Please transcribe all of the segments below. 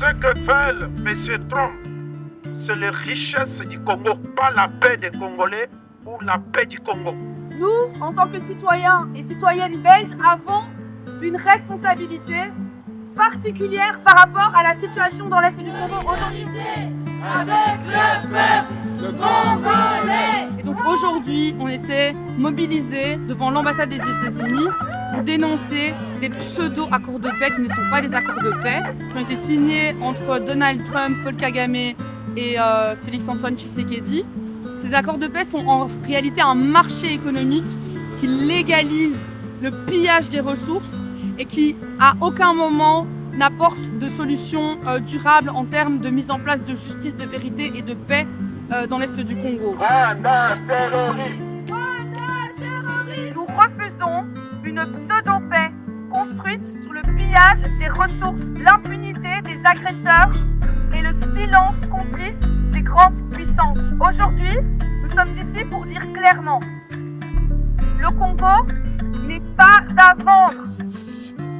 Ce que fait M. Trump, c'est les richesses du Congo, pas la paix des Congolais ou la paix du Congo. Nous, en tant que citoyens et citoyennes belges, avons une responsabilité particulière par rapport à la situation dans l'Est du Congo aujourd'hui. Avec le peuple congolais. Et donc aujourd'hui, on était mobilisés devant l'ambassade des États-Unis pour dénoncer des pseudo-accords de paix qui ne sont pas des accords de paix, qui ont été signés entre Donald Trump, Paul Kagame et Félix-Antoine Tshisekedi. Ces accords de paix sont en réalité un marché économique qui légalise le pillage des ressources et qui, à aucun moment, n'apporte de solution durable en termes de mise en place de justice, de vérité et de paix dans l'Est du Congo. Rwanda terroriste. Nous refusons une pseudo-paix construite sur le pillage des ressources, l'impunité des agresseurs et le silence complice des grandes puissances. Aujourd'hui, nous sommes ici pour dire clairement, le Congo n'est pas à vendre.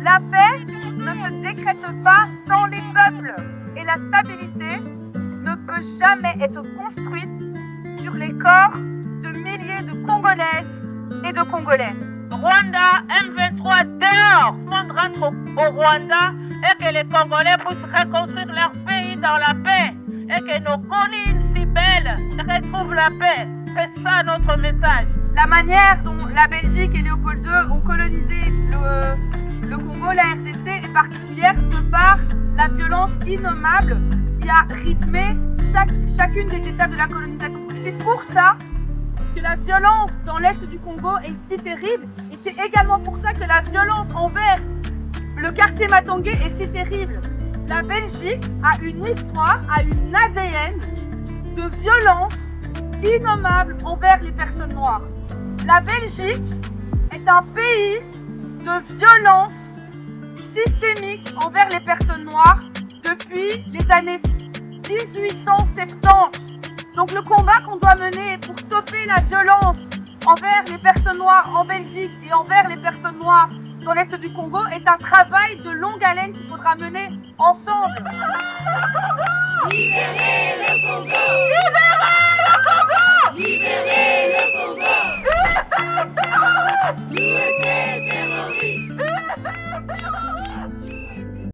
La paix ne se décrète pas sans les peuples et la stabilité ne peut jamais être construite sur les corps de milliers de Congolaises et de Congolais. Rwanda, M23 dehors. Le monde rentre au Rwanda et que les Congolais puissent reconstruire leur pays dans la paix et que nos collines si belles retrouvent la paix. C'est ça notre message. La manière dont la Belgique et Léopold II ont colonisé le Congo, la RDC, est particulière de par la violence innommable qui a rythmé chacune des étapes de la colonisation. C'est pour ça que la violence dans l'Est du Congo est si terrible et c'est également pour ça que la violence envers le quartier Matangé est si terrible. La Belgique a une histoire, a une ADN de violence innommable envers les personnes noires. La Belgique est un pays de violence systémique envers les personnes noires depuis les années 1870. Donc le combat qu'on doit mener pour stopper la violence envers les personnes noires en Belgique et envers les personnes noires dans l'Est du Congo est un travail de longue haleine qu'il faudra mener ensemble. Libérez